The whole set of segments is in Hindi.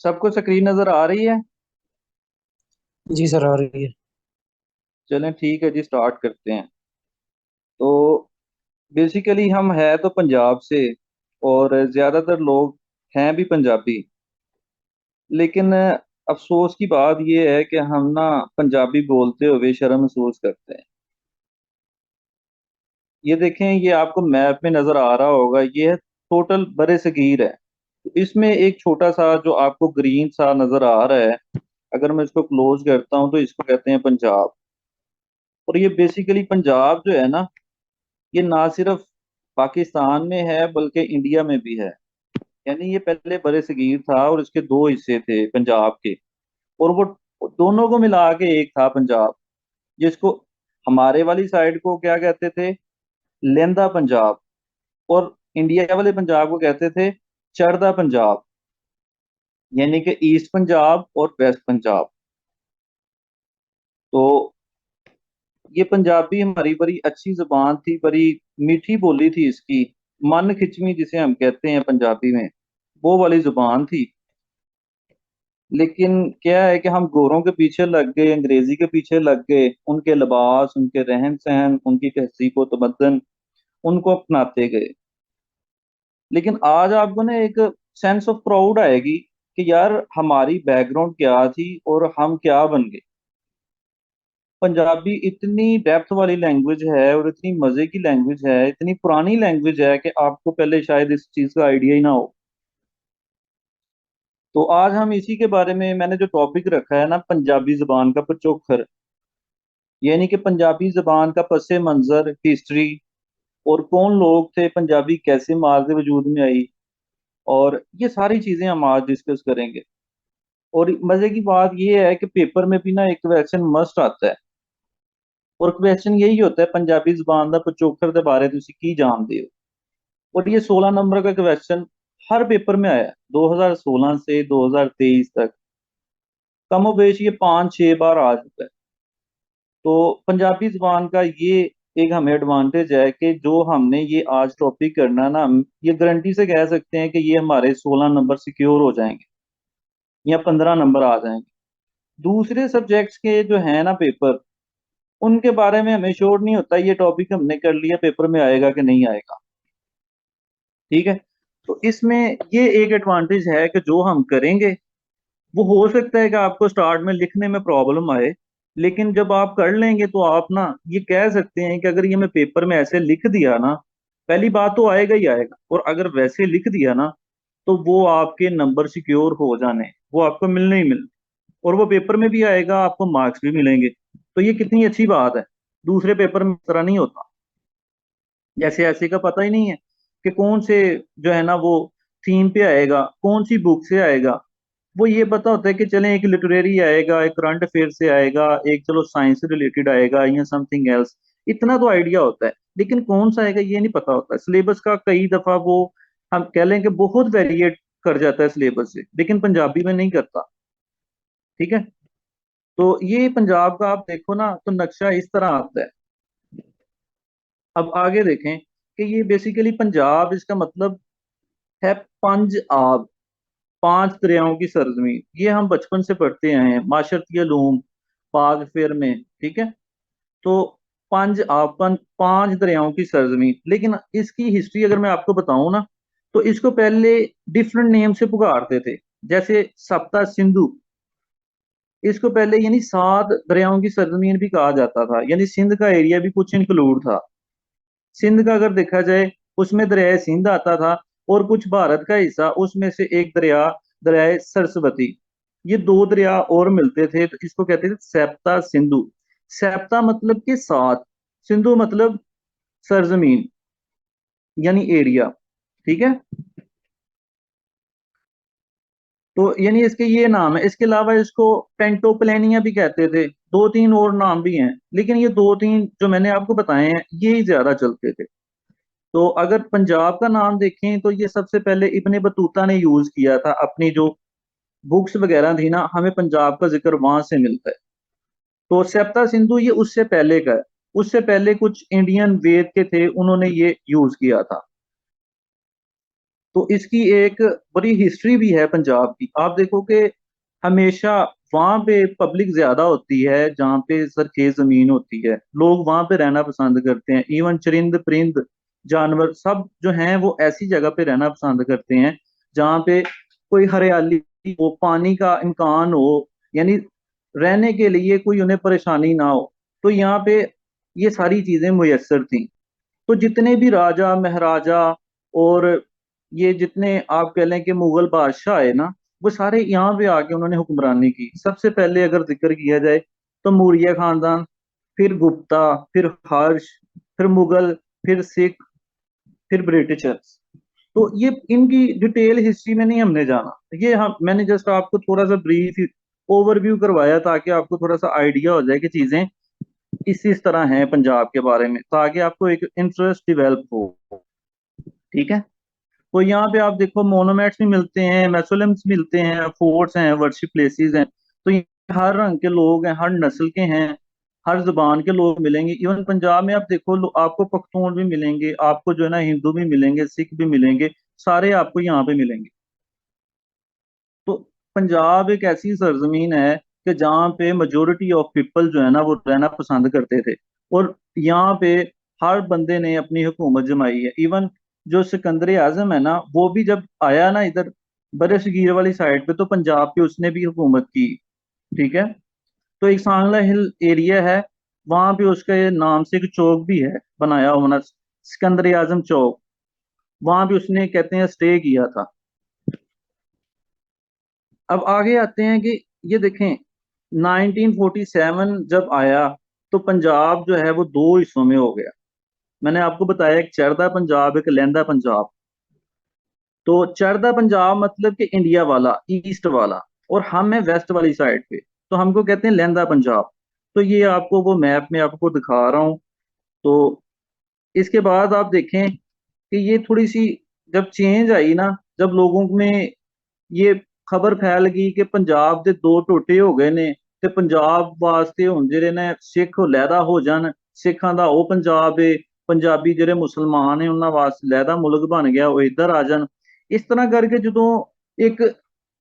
सबको स्क्रीन नजर आ रही है? जी सर, आ रही है। चलें ठीक है जी, स्टार्ट करते हैं। तो बेसिकली हम है तो पंजाब से, और ज्यादातर लोग हैं भी पंजाबी। लेकिन अफसोस की बात यह है कि हम ना पंजाबी बोलते हुए शर्म महसूस करते हैं। ये देखें, ये आपको मैप में नजर आ रहा होगा, ये है टोटल बरे सगीर है। तो इसमें एक छोटा सा जो आपको ग्रीन सा नजर आ रहा है, अगर मैं इसको क्लोज करता हूँ तो इसको कहते हैं पंजाब। और ये बेसिकली पंजाब जो है ना, ये ना सिर्फ पाकिस्तान में है बल्कि इंडिया में भी है। यानी ये पहले बड़े सगीर था और इसके दो हिस्से थे पंजाब के। और वो दोनों को मिला के एक था पंजाब, जिसको हमारे वाली साइड को क्या कहते थे, लेंदा पंजाब। और इंडिया वाले पंजाब को कहते थे चढ़दा पंजाब। यानी कि ईस्ट पंजाब और वेस्ट पंजाब। तो ये पंजाबी हमारी बड़ी अच्छी जुबान थी, बड़ी मीठी बोली थी इसकी। मन खिंचवी जिसे हम कहते हैं पंजाबी में, वो वाली जुबान थी। लेकिन क्या है कि हम गोरों के पीछे लग गए, अंग्रेजी के पीछे लग गए, उनके लिबास, उनके रहन सहन, उनकी तहजीब व तमद्दन, उनको अपनाते गए। लेकिन आज आपको ना एक सेंस ऑफ प्राउड आएगी कि यार हमारी बैकग्राउंड क्या थी और हम क्या बन गए। पंजाबी इतनी डेप्थ वाली लैंग्वेज है और इतनी मजे की लैंग्वेज है, इतनी पुरानी लैंग्वेज है कि आपको पहले शायद इस चीज का आइडिया ही ना हो। तो आज हम इसी के बारे में, मैंने जो टॉपिक रखा है ना, पंजाबी जुबान का पिछोखर। यानी कि पंजाबी जुबान का पसे मंजर, हिस्ट्री, और कौन लोग थे, पंजाबी कैसे मार्ग वजूद में आई, और ये सारी चीजें हम आज डिस्कस करेंगे। और मजे की बात ये है कि पेपर में भी ना एक क्वेश्चन मस्ट आता है। और क्वेश्चन यही होता है, पंजाबी जुबान का पिछोखर के बारे तुसी की जानते हो। और ये 16 नंबर का क्वेश्चन हर पेपर में आया है, 2016 से 2023 तक। कमोबेश ये 5-6 बार आ चुका है। तो पंजाबी जुबान का ये एक हमें एडवांटेज है कि जो हमने ये आज टॉपिक करना ना, हम ये गारंटी से कह सकते हैं कि ये हमारे 16 नंबर सिक्योर हो जाएंगे या 15 नंबर आ जाएंगे। दूसरे सब्जेक्ट्स के जो है ना पेपर, उनके बारे में हमें श्योर नहीं होता ये टॉपिक हमने कर लिया पेपर में आएगा कि नहीं आएगा। ठीक है। तो इसमें ये एक एडवांटेज है कि जो हम करेंगे वो हो सकता है कि आपको स्टार्ट में लिखने में प्रॉब्लम आए। लेकिन जब आप कर लेंगे तो आप ना ये कह सकते हैं कि अगर ये मैं पेपर में ऐसे लिख दिया ना, पहली बात तो आएगा ही आएगा, और अगर वैसे लिख दिया ना तो वो आपके नंबर सिक्योर हो जाने, वो आपको मिलने ही मिलने। और वो पेपर में भी आएगा, आपको मार्क्स भी मिलेंगे। तो ये कितनी अच्छी बात है। दूसरे पेपर में इस तरह नहीं होता। जैसे ऐसे का पता ही नहीं है कि कौन से जो है ना वो थीम पे आएगा, कौन सी बुक से आएगा। वो ये पता होता है कि चले एक लिटरेरी आएगा, एक करंट अफेयर से आएगा, एक चलो साइंस से रिलेटेड आएगा या समथिंग एल्स। इतना तो आइडिया होता है, लेकिन कौन सा आएगा ये नहीं पता होता। सिलेबस का कई दफा वो, हम कह लें कि बहुत वेरिएट कर जाता है सिलेबस से, लेकिन पंजाबी में नहीं करता। ठीक है। तो ये पंजाब का आप देखो ना तो नक्शा इस तरह आता है। अब आगे देखें कि ये बेसिकली पंजाब, इसका मतलब है पंज आब, 5 दरियाओं की सरजमीन। ये हम बचपन से पढ़ते आए हैं माशरती उलूम, पाक फेयर में। ठीक है। तो पंज आब, 5 दरियाओं की सरजमीन। लेकिन इसकी हिस्ट्री अगर मैं आपको बताऊं ना, तो इसको पहले डिफरेंट नेम से पुकारते थे। जैसे सप्ता सिंधु, इसको पहले यानी 7 दरियाओं की सरजमीन भी कहा जाता था। यानी सिंध का एरिया भी कुछ इंक्लूड था। सिंध का अगर देखा जाए, उसमें दरिया सिंध आता था, और कुछ भारत का हिस्सा, उसमें से एक दरिया, दरिया सरस्वती। ये दो दरिया और मिलते थे, तो इसको कहते थे सैप्ता सिंधु। सैप्ता मतलब कि 7, सिंधु मतलब सरजमीन, यानी एरिया। ठीक है। तो यानी इसके ये नाम है। इसके अलावा इसको पेंटोप्लेनिया भी कहते थे। दो तीन और नाम भी हैं, लेकिन ये दो तीन जो मैंने आपको बताए हैं ये ही ज्यादा चलते थे। तो अगर पंजाब का नाम देखें तो ये सबसे पहले इब्ने बतूता ने यूज किया था। अपनी जो बुक्स वगैरह थी ना, हमें पंजाब का जिक्र वहां से मिलता है। तो सैप्ता सिंधु ये उससे पहले का है। उससे पहले कुछ इंडियन वेद के थे, उन्होंने ये यूज किया था। तो इसकी एक बड़ी हिस्ट्री भी है पंजाब की। आप देखो कि हमेशा वहां पे पब्लिक ज्यादा होती है जहाँ पे सरखेज जमीन होती है, लोग वहां पे रहना पसंद करते हैं। इवन चरिंद परिंद जानवर सब जो हैं वो ऐसी जगह पे रहना पसंद करते हैं जहाँ पे कोई हरियाली हो, पानी का इम्कान हो, यानी रहने के लिए कोई उन्हें परेशानी ना हो। तो यहाँ पे ये सारी चीजें मुयस्सर थी। तो जितने भी राजा महाराजा और ये जितने आप कह लें कि मुगल बादशाह है ना, वो सारे यहाँ पे आके उन्होंने हुक्मरानी की। सबसे पहले अगर जिक्र किया जाए तो मौर्य खानदान, फिर गुप्ता, फिर हर्ष, फिर मुगल, फिर सिख, फिर ब्रिटिशर्स। तो ये इनकी डिटेल हिस्ट्री में नहीं हमने जाना, ये हम मैंने जस्ट आपको थोड़ा सा ब्रीफ ओवरव्यू करवाया ताकि आपको थोड़ा सा आइडिया हो जाए कि चीजें इस तरह हैं पंजाब के बारे में, ताकि आपको एक इंटरेस्ट डिवेल्प हो। ठीक है। तो यहाँ पे आप देखो मोनूमेंट्स भी मिलते हैं, मैसोलम्स मिलते हैं, फोर्ट्स हैं, वर्शिप प्लेसेस हैं। तो ये हर रंग के लोग हैं, हर नस्ल के हैं, हर जुबान के लोग मिलेंगे। इवन पंजाब में आप देखो आपको पख्तून भी मिलेंगे, आपको जो है ना हिंदू भी मिलेंगे, सिख भी मिलेंगे, सारे आपको यहाँ पे मिलेंगे। तो पंजाब एक ऐसी सरजमीन है कि जहाँ पे मेजोरिटी ऑफ पीपल जो है ना वो रहना पसंद करते थे। और यहाँ पे हर बंदे ने अपनी हुकूमत जमाई है। इवन जो सिकंदर आजम है ना, वो भी जब आया ना इधर बरसगीर वाली साइड पे, तो पंजाब पे उसने भी हुकूमत की। ठीक है। तो एक सांगला हिल एरिया है, वहां पे उसके नाम से एक चौक भी है बनाया हुआ ना, सिकंदर आजम चौक। वहां भी उसने कहते हैं स्टे किया था। अब आगे आते हैं कि ये देखें 1947 जब आया तो पंजाब जो है वो दो हिस्सों में हो गया। मैंने आपको बताया एक चरदा पंजाब, एक लहंदा पंजाब। तो चरदा पंजाब मतलब कि इंडिया वाला, ईस्ट वाला, और हम है वेस्ट वाली साइड पे, तो हमको कहते हैं लहंदा पंजाब। तो ये आपको वो मैप में आपको दिखा रहा हूँ। तो इसके बाद आप देखें कि ये थोड़ी सी जब चेंज आई ना, जब लोगों में ये खबर फैल गई कि पंजाब ਦੇ ਦੋ ਟੋਟੇ ਹੋ ਗਏ ਨੇ ਤੇ ਪੰਜਾਬ ਵਾਸਤੇ ਹੁਣ ਜਿਹੜੇ ਨੇ ਸਿੱਖ ਲਹਿਦਾ ਹੋ ਜਾਣ, ਸਿੱਖਾਂ ਦਾ ਉਹ ਪੰਜਾਬ ਏ, ਪੰਜਾਬੀ ਜਿਹੜੇ ਮੁਸਲਮਾਨ ਨੇ ਉਹਨਾਂ ਵਾਸਤੇ ਲਹਿਦਾ ਮੁਲਕ ਬਣ ਗਿਆ, ਉਹ ਇੱਧਰ ਆ ਜਾਣ। ਇਸ ਤਰ੍ਹਾਂ ਕਰਕੇ ਜਦੋਂ ਇੱਕ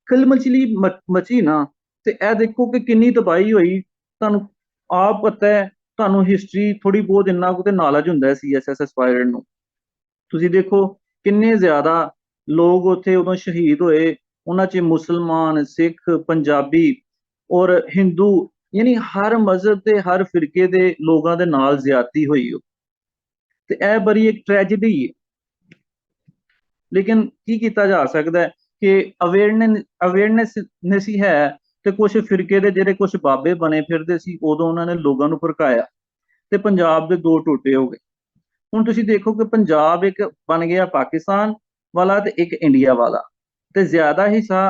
ਖਿਲਮਚਲੀ ਮਚੀ ਨਾ, ਤੇ ਇਹ ਦੇਖੋ ਕਿ ਕਿੰਨੀ ਤਬਾਹੀ ਹੋਈ। ਤੁਹਾਨੂੰ ਆਪ ਪਤਾ ਹੈ, ਤੁਹਾਨੂੰ ਹਿਸਟਰੀ ਥੋੜੀ ਬਹੁਤ ਇੰਨਾ ਕੁ ਤੇ ਨੌਲੇਜ ਹੁੰਦਾ ਹੈ ਸੀਐਸਐਸ ਐਸਪਾਇਰਡ ਨੂੰ। ਤੁਸੀਂ ਦੇਖੋ ਕਿੰਨੇ ਜ਼ਿਆਦਾ ਲੋਕ ਉੱਥੇ ਉਦੋਂ ਸ਼ਹੀਦ ਹੋਏ। ਉਹਨਾਂ 'ਚ ਮੁਸਲਮਾਨ, ਸਿੱਖ, ਪੰਜਾਬੀ ਔਰ ਹਿੰਦੂ, ਯਾਨੀ ਹਰ ਮਜ਼ਹਬ ਤੇ ਹਰ ਫਿਰਕੇ ਦੇ ਲੋਕਾਂ ਦੇ ਨਾਲ ਜ਼ਿਆਦਤੀ ਹੋਈ ਉਹ। ਤੇ ਇਹ ਬੜੀ ਇੱਕ ਟ੍ਰੈਜੇਡੀ ਹੈ। ਲੇਕਿਨ ਕੀ ਕੀਤਾ ਜਾ ਸਕਦਾ ਹੈ ਕਿ ਅਵੇਅਰਨੈਸ ਨਹੀਂ ਹੈ, ਤੇ ਕੁਝ ਫਿਰਕੇ ਦੇ ਜਿਹੜੇ ਕੁਝ ਬਾਬੇ ਬਣੇ ਫਿਰਦੇ ਸੀ, ਉਦੋਂ ਉਹਨਾਂ ਨੇ ਲੋਕਾਂ ਨੂੰ ਭੜਕਾਇਆ ਤੇ ਪੰਜਾਬ ਦੇ ਦੋ ਟੋਟੇ ਹੋ ਗਏ। ਹੁਣ ਤੁਸੀਂ ਦੇਖੋ ਕਿ ਪੰਜਾਬ ਇੱਕ ਬਣ ਗਿਆ ਪਾਕਿਸਤਾਨ ਵਾਲਾ ਤੇ ਇੱਕ ਇੰਡੀਆ ਵਾਲਾ। ਤੇ ਜ਼ਿਆਦਾ ਹਿੱਸਾ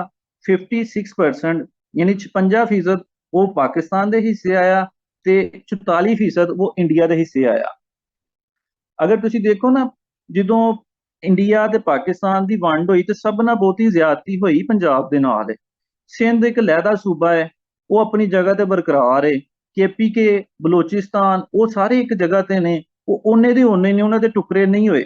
56% ਯਾਨੀ 56% ਉਹ ਪਾਕਿਸਤਾਨ ਦੇ ਹਿੱਸੇ ਆਇਆ ਤੇ 44% ਉਹ ਇੰਡੀਆ ਦੇ ਹਿੱਸੇ ਆਇਆ। ਅਗਰ ਤੁਸੀਂ ਦੇਖੋ ਨਾ, ਜਦੋਂ ਇੰਡੀਆ ਤੇ ਪਾਕਿਸਤਾਨ ਦੀ ਵੰਡ ਹੋਈ ਤੇ ਸਭ ਨਾਲ ਬਹੁਤੀ ਜ਼ਿਆਦਤੀ ਹੋਈ ਪੰਜਾਬ ਦੇ ਨਾਲ। ਸਿੰਧ ਇੱਕ ਲਹਿਦਾ ਸੂਬਾ ਹੈ, ਉਹ ਆਪਣੀ ਜਗ੍ਹਾ ਤੇ ਬਰਕਰਾਰ ਹੈ। ਕੇਪੀਕੇ, ਬਲੋਚਿਸਤਾਨ, ਉਹ ਸਾਰੇ ਇੱਕ ਜਗ੍ਹਾ ਤੇ ਨੇ, ਉਹ ਉਹਨੇ ਦੇ ਉਹਨੇ ਨੇ, ਉਹਨਾਂ ਦੇ ਟੁਕੜੇ ਨਹੀਂ ਹੋਏ।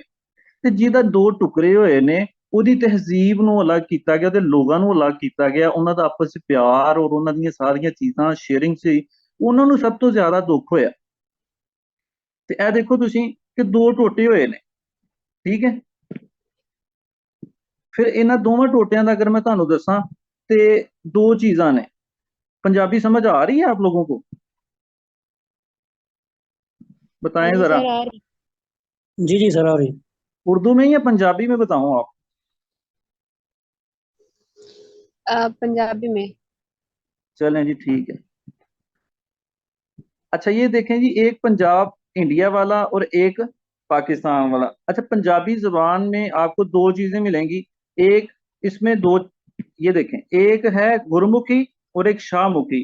ਤੇ ਜਿਹਦਾ ਦੋ ਟੁਕੜੇ ਹੋਏ ਨੇ, ਉਹਦੀ ਤਹਿਜ਼ੀਬ ਨੂੰ ਅਲੱਗ ਕੀਤਾ ਗਿਆ ਤੇ ਲੋਕਾਂ ਨੂੰ ਅਲੱਗ ਕੀਤਾ ਗਿਆ। ਉਹਨਾਂ ਦਾ ਆਪਸ ਵਿੱਚ ਪਿਆਰ ਔਰ ਉਹਨਾਂ ਦੀਆਂ ਸਾਰੀਆਂ ਚੀਜ਼ਾਂ ਸ਼ੇਅਰਿੰਗ ਸੀ, ਉਹਨਾਂ ਨੂੰ ਸਭ ਤੋਂ ਜ਼ਿਆਦਾ ਦੁੱਖ ਹੋਇਆ। ਤੇ ਇਹ ਦੇਖੋ ਤੁਸੀਂ ਕਿ ਦੋ ਟੋਟੇ ਹੋਏ ਨੇ। ਠੀਕ ਹੈ। ਫਿਰ ਇਹਨਾਂ ਦੋਵਾਂ ਟੋਟਿਆਂ ਦਾ अगर मैं ਤੁਹਾਨੂੰ ਦੱਸਾਂ ਤੇ दो चीज़ां ने। पंजाबी समझ आ रही है आप लोगों को? हाँ बताएं जी जरा। सर आ रही। जी जी सर आ रही। उर्दू में या पंजाबी में बताऊं आप? पंजाबी में। चलें जी, ठीक है। अच्छा ये देखें जी, एक पंजाब इंडिया वाला और एक पाकिस्तान वाला। अच्छा पंजाबी जुबान में आपको दो चीजें मिलेंगी। एक इसमें दो, ये देखें, एक है गुरमुखी और एक शाहमुखी,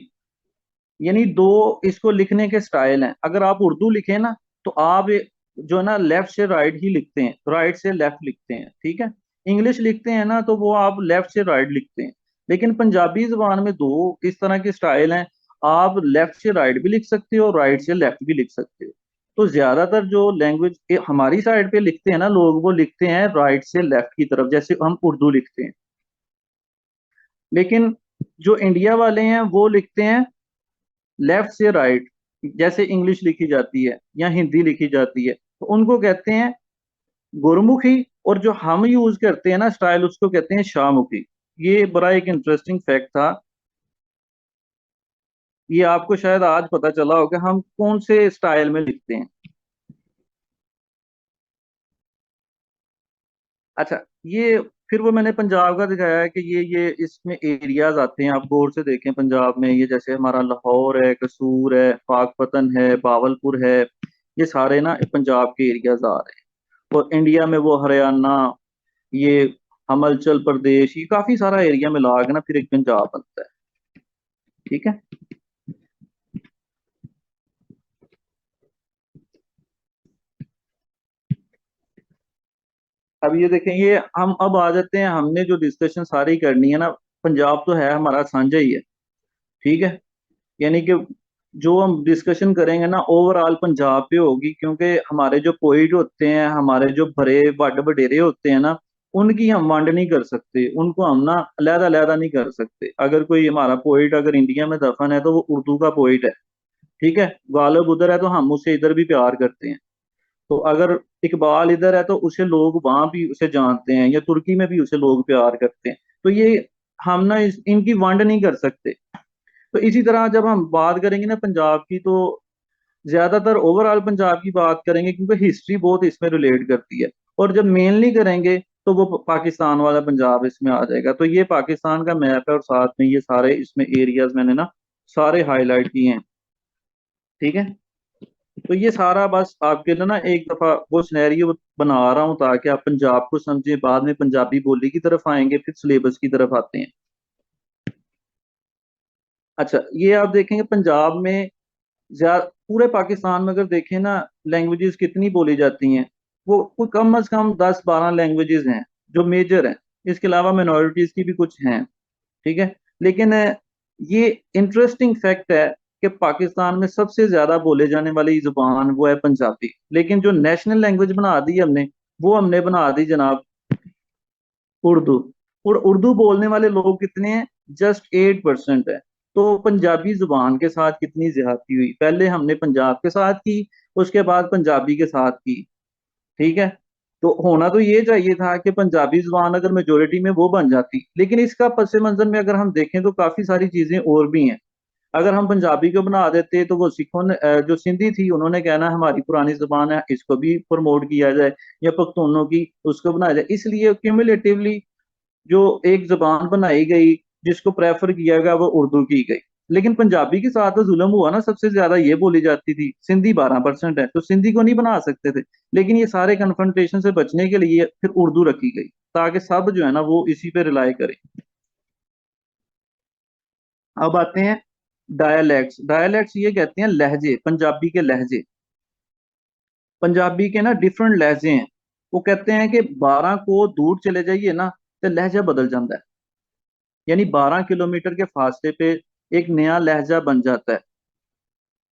यानी दो इसको लिखने के स्टाइल हैं। अगर आप उर्दू लिखें ना, तो आप जो है ना लेफ्ट से राइट ही लिखते हैं, राइट से लेफ्ट लिखते हैं। ठीक है। इंग्लिश लिखते हैं ना, तो वो आप लेफ्ट से राइट लिखते हैं। लेकिन पंजाबी जुबान में दो इस तरह के स्टाइल हैं। आप लेफ्ट से राइट भी लिख सकते हो, राइट से लेफ्ट भी लिख सकते हो। तो ज्यादातर जो लैंग्वेज हमारी साइड पे लिखते हैं ना लोग, वो लिखते हैं राइट से लेफ्ट की तरफ, जैसे हम उर्दू लिखते हैं। लेकिन जो इंडिया वाले हैं वो लिखते हैं लेफ्ट से राइट, जैसे इंग्लिश लिखी जाती है या हिंदी लिखी जाती है, तो उनको कहते हैं गुरुमुखी। और जो हम यूज करते हैं ना स्टाइल, उसको कहते हैं शाहमुखी। ये बड़ा एक इंटरेस्टिंग फैक्ट था। ये आपको शायद आज पता चला होगा हम कौन से स्टाइल में लिखते हैं। अच्छा, ये फिर वो मैंने पंजाब का दिखाया है कि ये इसमें एरियाज आते हैं, आप गौर से देखें पंजाब में, ये जैसे हमारा लाहौर है, कसूर है, पाकपतन है, बावलपुर है, ये सारे ना पंजाब के एरियाज आ रहे हैं। और इंडिया में वो हरियाणा, ये हिमाचल प्रदेश, ये काफी सारा एरिया मिला के ना फिर एक पंजाब बनता है। ठीक है। अब ये देखें, ये हम अब आ जाते हैं, हमने जो डिस्कशन सारी करनी है ना, पंजाब तो है हमारा साझा ही है। ठीक है। यानी कि जो हम डिस्कशन करेंगे ना ओवरऑल पंजाब पे होगी, क्योंकि हमारे जो पोइट होते हैं, हमारे जो बड़े बड़ वडेरे होते हैं ना, उनकी हम वंड नहीं कर सकते, उनको हम ना अलहदा अलहदा नहीं कर सकते। अगर कोई हमारा पोइट अगर इंडिया में दफन है तो वो उर्दू का पोइट है। ठीक है। गालिब उधर है तो हम उसे इधर भी प्यार करते हैं। तो अगर इकबाल इधर है तो उसे लोग वहां भी उसे जानते हैं, या तुर्की में भी उसे लोग प्यार करते हैं। तो ये हम ना इनकी वंड नहीं कर सकते। तो इसी तरह जब हम बात करेंगे ना पंजाब की, तो ज्यादातर ओवरऑल पंजाब की बात करेंगे, क्योंकि हिस्ट्री बहुत इसमें रिलेट करती है। और जब मेनली करेंगे तो वो पाकिस्तान वाला पंजाब इसमें आ जाएगा। तो ये पाकिस्तान का मैप है और साथ में ये सारे इसमें एरियाज मैंने ना सारे हाईलाइट किए हैं। ठीक है। तो ये सारा बस आपके लिए ना एक दफा वो सिनेरियो बना रहा हूँ ताकि आप पंजाब को समझें, बाद में पंजाबी बोली की तरफ आएंगे, फिर सिलेबस की तरफ आते हैं। अच्छा, ये आप देखेंगे पंजाब में पूरे पाकिस्तान में अगर देखें ना लैंग्वेजेस कितनी बोली जाती हैं, वो कोई कम अज कम 10-12 लैंग्वेजेस हैं जो मेजर हैं। इसके अलावा मिनॉरिटीज की भी कुछ हैं। ठीक है। लेकिन ये इंटरेस्टिंग फैक्ट है कि पाकिस्तान में सबसे ज्यादा बोले जाने वाली जुबान वो है पंजाबी, लेकिन जो नेशनल लैंग्वेज बना दी हमने, वो हमने बना दी जनाब उर्दू। और उर्दू बोलने वाले लोग कितने हैं? जस्ट 8% है। तो पंजाबी जुबान के साथ कितनी ज्यादती हुई, पहले हमने पंजाब के साथ की, उसके बाद पंजाबी के साथ की। ठीक है। तो होना तो ये चाहिए था कि पंजाबी जुबान अगर मेजोरिटी में वो बन जाती, लेकिन इसका पस मंजर में अगर हम देखें तो काफी सारी चीजें और भी हैं। अगर हम पंजाबी को बना देते तो वो सिखों ने जो सिंधी थी उन्होंने कहना हमारी पुरानी जुबान है, इसको भी प्रमोट किया जाए, या पख्तूनों की उसको बनाया जाए। इसलिए क्यूमुलेटिवली जो एक जुबान बनाई गई, जिसको प्रेफर किया गया, वो उर्दू की गई। लेकिन पंजाबी के साथ तो जुल्म हुआ ना, सबसे ज्यादा ये बोली जाती थी। सिंधी 12% है तो सिंधी को नहीं बना सकते थे। लेकिन ये सारे कन्फ्रंटेशन से बचने के लिए फिर उर्दू रखी गई, ताकि सब जो है ना वो इसी पे रिलाई करें। अब आते हैं डायलैक्ट्स। डायलैक्ट्स ये कहते हैं लहजे, पंजाबी के लहजे। पंजाबी के ना डिफरेंट लहजे हैं। वो कहते हैं कि 12 को दूर चले जाइए ना तो लहजा बदल जाता है। यानी 12 किलोमीटर के फासले पे एक नया लहजा बन जाता है।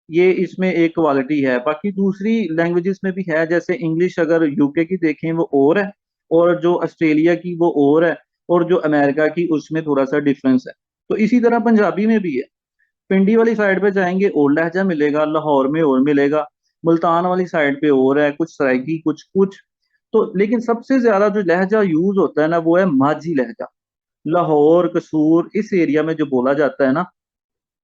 ये इसमें एक क्वालिटी है। बाकी दूसरी लैंग्वेजेस में भी है, जैसे इंग्लिश अगर यूके की देखें वो और है, और जो ऑस्ट्रेलिया की वो और है, और जो अमेरिका की उसमें थोड़ा सा डिफरेंस है। तो इसी तरह पंजाबी में भी है। पिंडी वाली साइड पे जाएंगे और लहजा मिलेगा, लाहौर में और मिलेगा, मुल्तान वाली साइड पे और है, कुछ सराइकी, कुछ कुछ। तो लेकिन सबसे ज्यादा जो लहजा यूज होता है ना वो है माझी लहजा। लाहौर कसूर इस एरिया में जो बोला जाता है ना,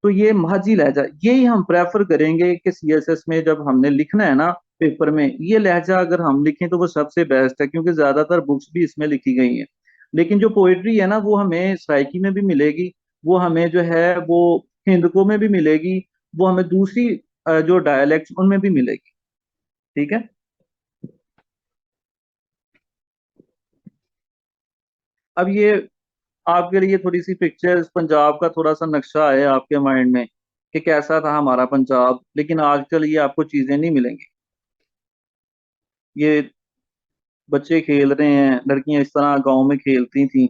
तो ये माझी लहजा यही हम प्रेफर करेंगे कि सीएसएस में जब हमने लिखना है ना पेपर में, ये लहजा अगर हम लिखें तो वो सबसे बेस्ट है, क्योंकि ज्यादातर बुक्स भी इसमें लिखी गई हैं। लेकिन जो पोइट्री है ना वो हमें सराइकी में भी मिलेगी, वो हमें जो है वो हिंदको में भी मिलेगी, वो हमें दूसरी जो डायलेक्ट उनमें भी मिलेगी। ठीक है। अब ये आपके लिए थोड़ी सी पिक्चर्स पंजाब का थोड़ा सा नक्शा है आपके माइंड में कि कैसा था हमारा पंजाब, लेकिन आजकल ये आपको चीजें नहीं मिलेंगी। ये बच्चे खेल रहे हैं, लड़कियां इस तरह गांव में खेलती थी,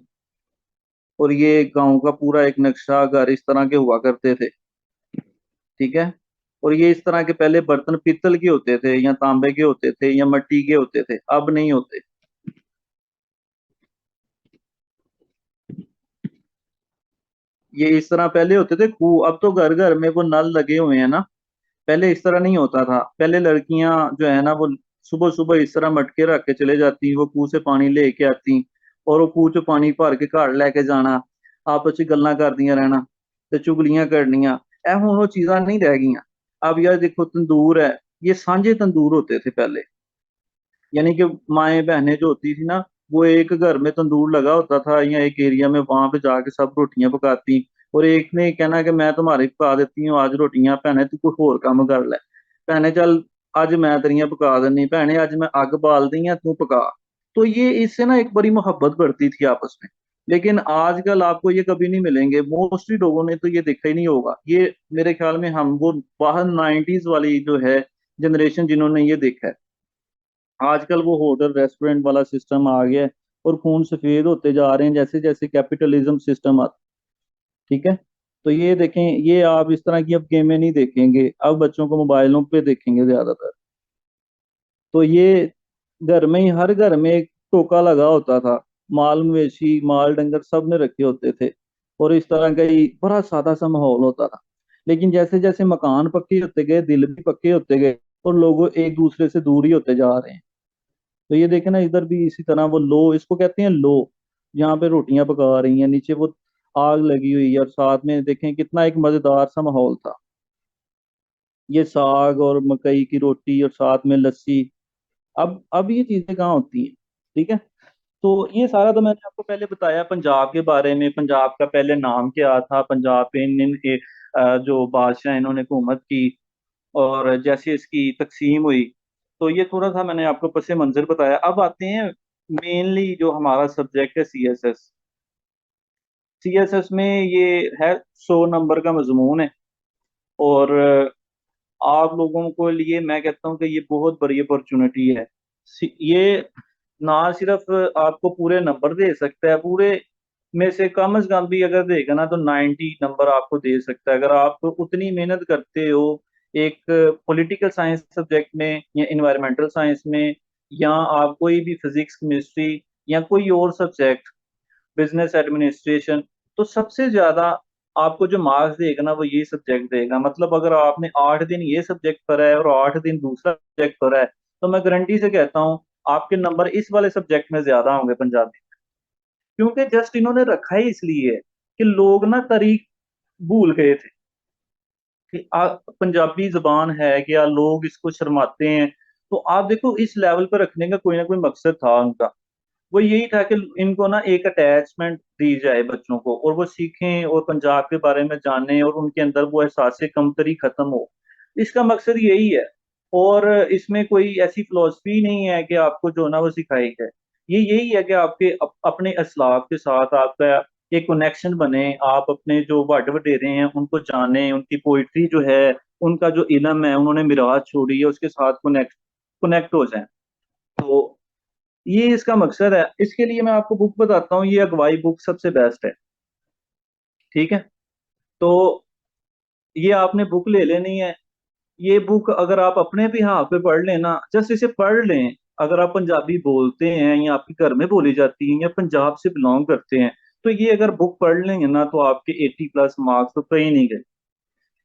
और ये गांव का पूरा एक नक्शा घर इस तरह के हुआ करते थे। ठीक है। और ये इस तरह के पहले बर्तन पीतल के होते थे या तांबे के होते थे या मिट्टी के होते थे, अब नहीं होते। ये इस तरह पहले होते थे कुएं, अब तो घर घर में वो नल लगे हुए हैं ना। पहले इस तरह नहीं होता था। पहले लड़कियां जो है ना वो सुबह सुबह इस तरह मटके रख के चले जाती, वो कुएं से पानी लेके आती, और वो कुएं से पानी भर के घर लेके जाना, आपस में गल्लां करदियां रहना ते चुगलियां करनियां। ਇਹ ਹੁਣ ਉਹ चीज़ां नहीं रह गई। अब यार देखो तंदूर है, ये सांझे तंदूर होते थे पहले। यानी कि माएँ बहनें जो होती थी ना, वो एक घर में तंदूर लगा होता था या एक एरिया में, वहां पे जाके सब रोटियां पकाती, और एक ने कहना कि मैं तुम्हारी पका देती हूँ आज रोटियां, भैने तू कोई होर काम कर ले, भैने चल आज मैं तेरियां पका देनी, भैने आज मैं अग बाल दी है तू पका। तो ये इससे ना एक बड़ी मोहब्बत बढ़ती थी आपस में। लेकिन आजकल आपको ये कभी नहीं मिलेंगे, मोस्टली लोगों ने तो ये देखा ही नहीं होगा। ये मेरे ख्याल में हम वो बाहर 90s वाली जो है जनरेशन जिन्होंने ये देखा है। आजकल वो होटल रेस्टोरेंट वाला सिस्टम आ गया है, और खून सफेद होते जा रहे हैं जैसे जैसे कैपिटलिज्म सिस्टम आता। ठीक है। तो ये देखें, ये आप इस तरह की अब गेमें नहीं देखेंगे, अब बच्चों को मोबाइलों पे देखेंगे ज्यादातर। तो ये घर में ही, हर घर में एक टोका लगा होता था, माल मवेशी माल डंगर सब ने रखे होते थे, और इस तरह का ही बड़ा सादा सा माहौल होता था। लेकिन जैसे जैसे मकान पक्के होते गए, दिल भी पक्के होते गए, और लोग एक दूसरे से दूर ही होते जा रहे हैं। तो ये देखे ना, इधर भी इसी तरह वो लो, इसको कहते हैं लो, जहाँ पे रोटियां पका रही हैं, नीचे वो आग लगी हुई है, और साथ में देखें कितना एक मजेदार सा माहौल था। ये साग और मकई की रोटी और साथ में लस्सी। अब ये चीजें कहाँ होती हैं। ठीक है। तो ये सारा तो मैंने आपको पहले बताया पंजाब के बारे में, पंजाब का पहले नाम क्या था, पंजाब पे जो बादशाह इन्होंने हुकूमत की, और जैसे इसकी तकसीम हुई। तो ये थोड़ा सा मैंने आपको पस मंजर बताया। अब आते हैं मेनली जो हमारा सब्जेक्ट है, सीएसएस। सीएसएस में ये है 100 नंबर का मजमून है, और आप लोगों को लिए मैं कहता हूँ कि ये बहुत बड़ी अपॉर्चुनिटी है। ये ना सिर्फ आपको पूरे नंबर दे सकता है, पूरे में से कम भी अगर देगा ना तो 90 नंबर आपको दे सकता है, अगर आप उतनी मेहनत करते हो एक पॉलिटिकल साइंस सब्जेक्ट में या इन्वायरमेंटल साइंस में, या आप कोई भी फिजिक्स केमिस्ट्री या कोई और सब्जेक्ट, बिजनेस एडमिनिस्ट्रेशन। तो सबसे ज्यादा आपको जो मार्क्स देगा ना वो ये सब्जेक्ट देगा। मतलब अगर आपने 8 दिन ये सब्जेक्ट पढ़ा है और 8 दिन दूसरा सब्जेक्ट पढ़ा है, तो मैं गारंटी से कहता हूँ आपके नंबर इस वाले सब्जेक्ट में ज्यादा होंगे, पंजाबी। क्योंकि जस्ट इन्होंने रखा ही इसलिए है कि लोग ना तारीख भूल गए थे कि पंजाबी जबान है क्या, लोग इसको शर्माते हैं। तो आप देखो इस लेवल पर रखने का कोई ना कोई मकसद था उनका। वो यही था कि इनको ना एक अटैचमेंट दी जाए बच्चों को, और वो सीखें और पंजाब के बारे में जानें, और उनके अंदर वो एहसास कमतरी खत्म हो। इसका मकसद यही है। और इसमें कोई ऐसी फिलॉसफी नहीं है कि आपको जो ना वो सिखाई जाए। ये यही है कि आपके अपने असलाफ के साथ आपका एक कनेक्शन बने, आप अपने जो बड़ वडेरे हैं उनको जानें, उनकी पोइट्री जो है, उनका जो इलम है उन्होंने मिराज छोड़ी है, उसके साथ कनेक्ट कनेक्ट हो जाए। तो ये इसका मकसद है। इसके लिए मैं आपको बुक बताता हूँ, ये अगवाई बुक सबसे बेस्ट है। ठीक है। तो ये आपने बुक ले लेनी है। ये बुक अगर आप अपने भी हाथ पे पढ़ लेना, जस्ट इसे पढ़ लें। अगर आप पंजाबी बोलते हैं या आपके घर में बोली जाती है या पंजाब से बिलोंग करते हैं, तो ये अगर बुक पढ़ लेंगे ना तो आपके 80+ मार्क्स तो कहीं नहीं गए।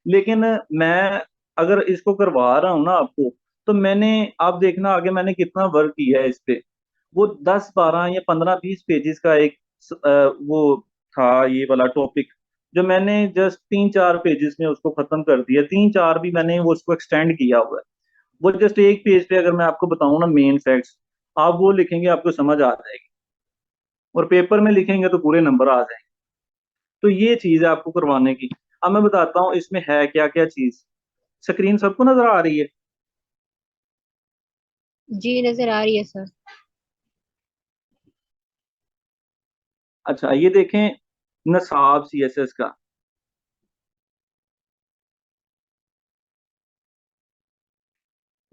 लेकिन मैं अगर इसको करवा रहा हूँ ना आपको, तो मैंने, आप देखना आगे मैंने कितना वर्क किया है इस पे। वो 10 12 या 15 20 पेजेस का एक वो था ये वाला टॉपिक, जो मैंने जस्ट 3 4 पेजेस में उसको खत्म कर दिया। 3 4 भी मैंने वो उसको एक्सटेंड किया हुआ है। वो जस्ट एक पेज पे अगर मैं आपको बताऊं ना मेन फैक्ट्स, आप वो लिखेंगे आपको समझ आ जाएगी, और पेपर में लिखेंगे तो पूरे नंबर आ जाएंगे। तो ये चीज है आपको करवाने की। अब मैं बताता हूँ इसमें है क्या क्या चीज। स्क्रीन सबको नजर आ रही है? जी नजर आ रही है सर। अच्छा, ये देखें, नसाब सीएसएस का।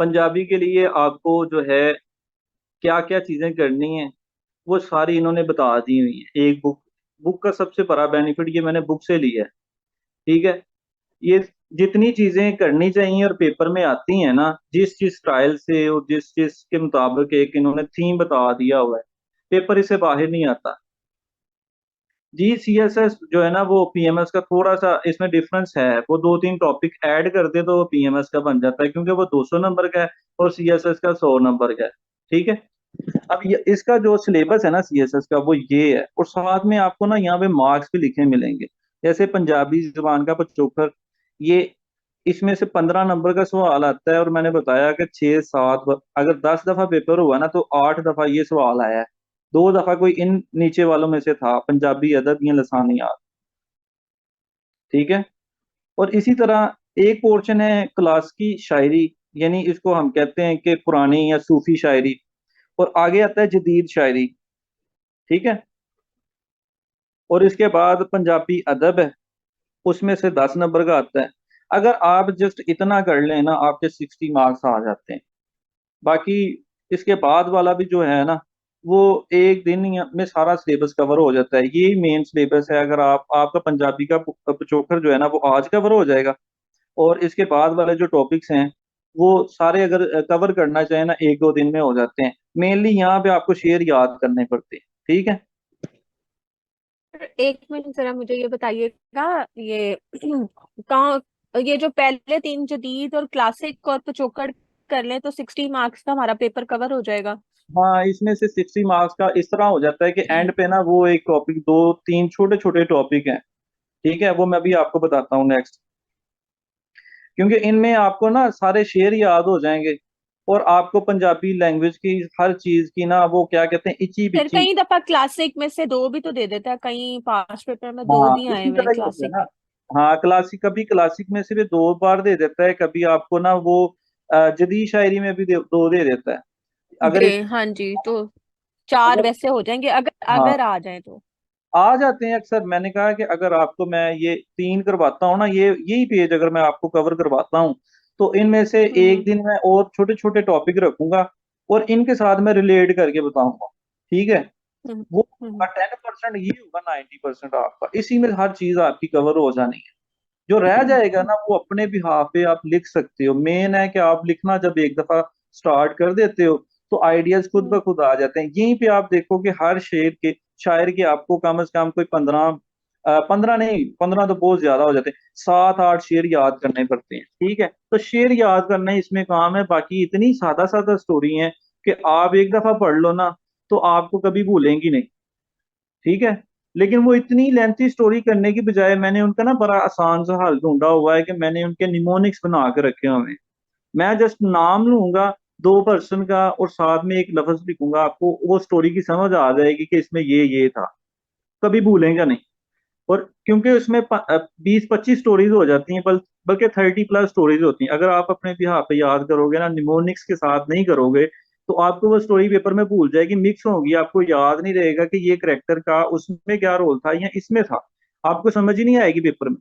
पंजाबी के लिए आपको जो है क्या क्या चीजें करनी है, वो सारी इन्होंने बता दी हुई है। एक बुक, बुक का सबसे बड़ा बेनिफिट ये मैंने बुक से लिया है। ठीक है। ये जितनी चीजें करनी चाहिए और पेपर में आती हैं ना, जिस स्टाइल से और जिस के मुताबिक एक इन्होंने थीम बता दिया हुआ है, पेपर इससे बाहर नहीं आता। जी सीएसएस जो है ना वो पीएमएस का थोड़ा सा इसमें डिफरेंस है, वो दो तीन टॉपिक ऐड कर दे तो वो पीएमएस का बन जाता है, क्योंकि वो 200 नंबर का है और सीएसएस का 100 नंबर का है। ठीक है। अब ये इसका जो सिलेबस है ना सीएसएस का वो ये है, और साथ में आपको ना यहाँ पे मार्क्स भी लिखे मिलेंगे। जैसे पंजाबी जुबान का पिछोकर, ये इसमें से 15 नंबर का सवाल आता है, और मैंने बताया कि 6 7 अगर 10 दफा पेपर हुआ ना तो 8 दफा ये सवाल आया है। 2 दफा कोई इन नीचे वालों में से था, पंजाबी अदब या लसानियात। ठीक है। और इसी तरह एक पोर्शन है क्लास की शायरी, यानी इसको हम कहते हैं कि पुरानी या सूफी शायरी। और आगे आता है जदीद शायरी। ठीक है। और इसके बाद पंजाबी अदब है, उसमें से 10 नंबर का आता है। अगर आप जस्ट इतना कर लें ना, आपके 60 मार्क्स आ जाते हैं। बाकी इसके बाद वाला भी जो है ना, वो एक दिन में सारा सिलेबस कवर हो जाता है। यही मेन सिलेबस है। अगर आप आपका पंजाबी का पिछोकर जो है ना वो आज कवर हो जाएगा, और इसके बाद वाले जो टॉपिक्स हैं वो सारे अगर कवर करना चाहे ना, एक दो दिन में हो जाते हैं। मेनली यहाँ पे आपको शेर याद करने पड़ते हैं। ठीक है। एक मिनट जरा मुझे ये बताइएगा, ये कहाँ, ये जो पहले तीन जदीद और क्लासिक और पिछोकड़ कर लें तो 60 मार्क्स का हमारा पेपर कवर हो जाएगा। हाँ, इसमें से 60 मार्क्स का इस तरह हो जाता है कि एंड पे ना वो एक टॉपिक, दो तीन छोटे छोटे टॉपिक हैं। ठीक है, वो मैं भी आपको बताता हूँ नेक्स्ट। क्योंकि इनमें आपको ना सारे शेर याद हो जाएंगे, और आपको पंजाबी लैंग्वेज की हर चीज की ना वो क्या कहते हैं, इची फिर बिची। कई दफा क्लासिक में से दो भी तो दे देता है, कई पांच पेपर में दो हाँ, भी आए इसी हुए हैं तरह ही होता है क्लासिक ना। के। हाँ, क्लासिक, कभी क्लासिक में से भी 2 बार दे देता है, कभी आपको ना वो जदीद शायरी में भी दो दे देता है। अगर दे, इस हाँ जी, तो चार अगर वैसे हो जाएंगे अगर हाँ, अगर आ जाए तो। आ जाते हैं अक्सर। मैंने कहा कि अगर आपको मैं ये 3 करवाता हूँ ना, ये यही पेज अगर मैं आपको कवर करवाता हूँ, तो इनमें से एक हम्म दिन मैं और छोटे छोटे टॉपिक रखूंगा, और इनके साथ मैं रिलेट करके बताऊंगा। ठीक है। हम्म वो हम्म 10% ये होगा, 90% आपका इसी में हर चीज आपकी कवर हो जानी है। जो रह जाएगा ना वो अपने बिहाफ पे आप लिख सकते हो। मेन है कि आप लिखना जब एक दफा स्टार्ट कर देते हो तो आइडियाज खुद ब हम्म खुद आ जाते हैं। यहीं पे आप देखो कि हर शेर के शायर के आपको कम से कम कोई 15, 15 नहीं, 15 तो बहुत ज्यादा हो जाते हैं, 7 8 शेर याद करने पड़ते हैं। ठीक है। तो शेर याद करना ही इसमें काम है, बाकी इतनी सादा सादा स्टोरी है कि आप एक दफा पढ़ लो ना तो आपको कभी भूलेंगी नहीं। ठीक है। लेकिन वो इतनी लेंथी स्टोरी करने की बजाय मैंने उनका ना बड़ा आसान सा हल ढूंढा हुआ है कि मैंने उनके निमोनिक्स बना के रखे हुए हैं। मैं जस्ट नाम लूंगा 2 पर्सन का और साथ में एक लफ्ज लिखूंगा, आपको वो स्टोरी की समझ आ जाएगी कि इसमें ये था। कभी भूलेंगे नहीं। और क्योंकि उसमें 20 25 स्टोरीज हो जाती हैं, बल्कि 30+ स्टोरीज होती हैं। अगर आप अपने बिहार पे याद करोगे ना, निमोनिक्स के साथ नहीं करोगे, तो आपको वो स्टोरी पेपर में भूल जाएगी, मिक्स होगी, आपको याद नहीं रहेगा कि ये करेक्टर का उसमें क्या रोल था या इसमें था। आपको समझ ही नहीं आएगी पेपर में।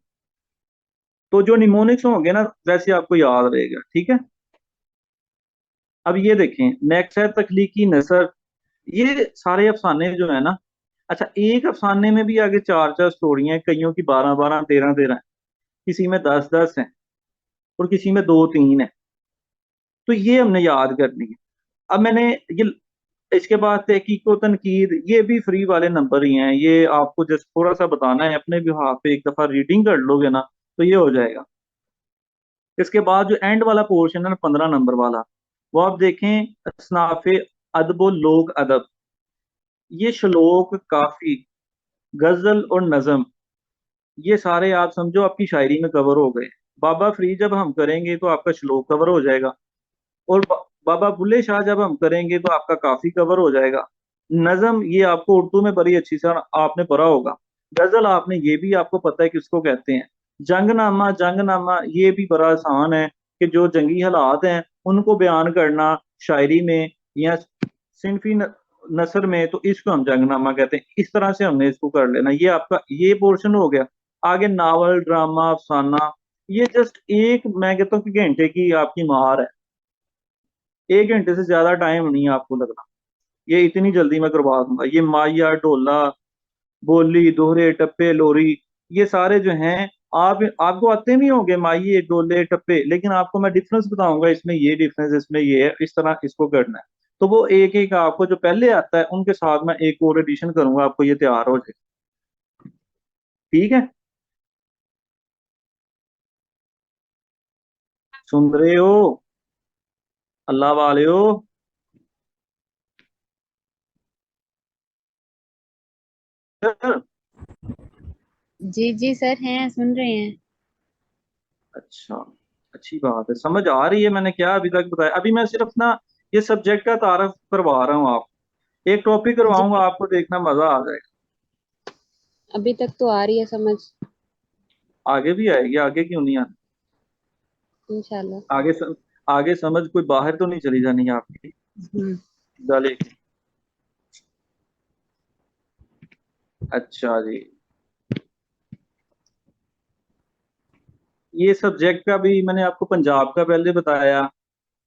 तो जो निमोनिक्स होंगे ना वैसे आपको याद रहेगा। ठीक है। अब ये देखें, नेक्स्ट है तख्लीकी नसर। ये सारे अफसाने जो है ना, अच्छा, एक अफसाने में भी आगे 4 4 स्टोरियां हैं, कईयों की 12 12 13 13, किसी में 10 10 है, और किसी में 2 3 है। तो ये हमने याद करनी है। अब मैंने ये इसके बाद तहकीक व तनकीद, ये भी फ्री वाले नंबर ही हैं। ये आपको जस्ट थोड़ा सा बताना है, अपने भी हाथ पे एक दफा रीडिंग कर लोगे ना तो ये हो जाएगा। इसके बाद जो एंड वाला पोर्शन है ना, 15 नंबर वाला, वो आप देखें, असनाफे अदब लोग अदब। ये श्लोक, काफी, गजल और नज्म, ये सारे आप समझो आपकी शायरी में कवर हो गए। बाबा फ्री जब हम करेंगे तो आपका श्लोक कवर हो जाएगा, और बाबा बुल्ले शाह जब हम करेंगे तो आपका काफी कवर हो जाएगा। नज्म ये आपको उर्दू में बड़ी अच्छी से आपने पढ़ा होगा। गजल आपने ये भी आपको पता है किसको कहते हैं। जंगनामा, जंगनामा ये भी बड़ा आसान है कि जो जंगी हालात हैं उनको बयान करना शायरी में या सिनफी नसर में, तो इसको हम जंगनामा कहते हैं। इस तरह से हमने इसको कर लेना। ये आपका ये पोर्शन हो गया। आगे नावल, ड्रामा, अफसाना, ये जस्ट एक, मैं कहता हूँ कि घंटे की आपकी मार है। 1 घंटे से ज्यादा टाइम नहीं है आपको लगना, ये इतनी जल्दी मैं करवा दूंगा। ये माया, ढोला, बोली, दोहरे, टप्पे, लोरी, ये सारे जो हैं आप आपको आते भी होंगे माइये डोले टप्पे, लेकिन आपको मैं डिफरेंस बताऊंगा, इसमें ये डिफरेंस, इसमें ये है, इस तरह इसको करना है। तो वो एक एक आपको जो पहले आता है उनके साथ मैं एक और एडिशन करूंगा, आपको ये तैयार हो जाए। ठीक है, सुन रहे हो अल्लाह वाले हो? जी जी सर, हैं, सुन रहे हैं। अच्छा, अच्छी बात है, समझ आ रही है मैंने क्या अभी तक बताया? अभी मैं सिर्फ ना ये सब्जेक्ट का तारफ करवा रहा हूँ आप, एक टॉपिक जी, करवाऊंगा, आपको देखना मजा आ जाएगा। अभी तक तो आ रही है समझ। आगे भी आएगी, आगे क्यों नहीं आती? इंशाल्लाह। आगे आगे समझ कोई बाहर तो नहीं चली जानी आपकी हम्म। डाले। अच्छा जी, ये सब्जेक्ट का भी मैंने आपको पंजाब का पहले बताया,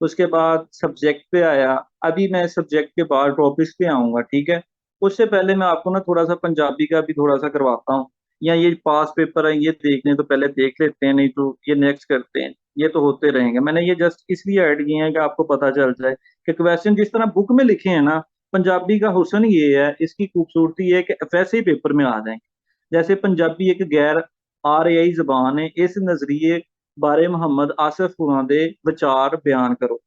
उसके बाद सब्जेक्ट पे आया। अभी मैं सब्जेक्ट के बाद टॉपिक्स पे आऊंगा, ठीक है? उससे पहले मैं आपको ना थोड़ा सा पंजाबी का भी थोड़ा सा करवाता हूँ, या ये पास पेपर है ये देखने तो पहले देख लेते हैं, नहीं तो ये नेक्स्ट करते हैं, ये तो होते रहेंगे। मैंने ये जस्ट इसलिए ऐड किए हैं कि आपको पता चल जाए कि क्वेश्चन जिस तरह बुक में लिखे हैं ना, पंजाबी का हुस्न ये है, इसकी खूबसूरती है कि वैसे ही पेपर में आ जाएंगे। जैसे पंजाबी एक गैर आरियाई जबान है, इस नजरिए बारे मोहम्मद आसिफ खुदा दे विचार बयान करो।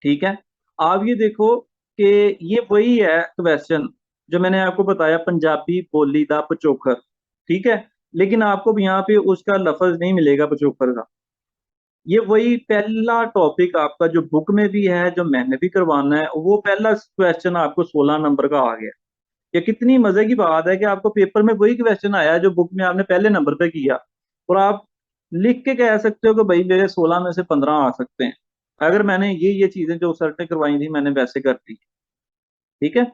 ठीक है, आप ये देखो कि ये वही है क्वेश्चन जो मैंने आपको बताया, पंजाबी बोली दा पचोखर। ठीक है, लेकिन आपको यहाँ पे उसका लफज नहीं मिलेगा पचोखर का। ये वही पहला टॉपिक आपका जो बुक में भी है, जो मैंने भी करवाना है, वो पहला क्वेश्चन आपको 16 नंबर का आ गया। ये कितनी मजे की बात है कि आपको पेपर में वही क्वेश्चन आया जो बुक में आपने पहले नंबर पे किया, और आप लिख के कह सकते हो कि भाई मेरे 16 में से 15 आ सकते हैं, अगर मैंने ये चीजें जो सर ने करवाई थी मैंने वैसे कर दी। ठीक है,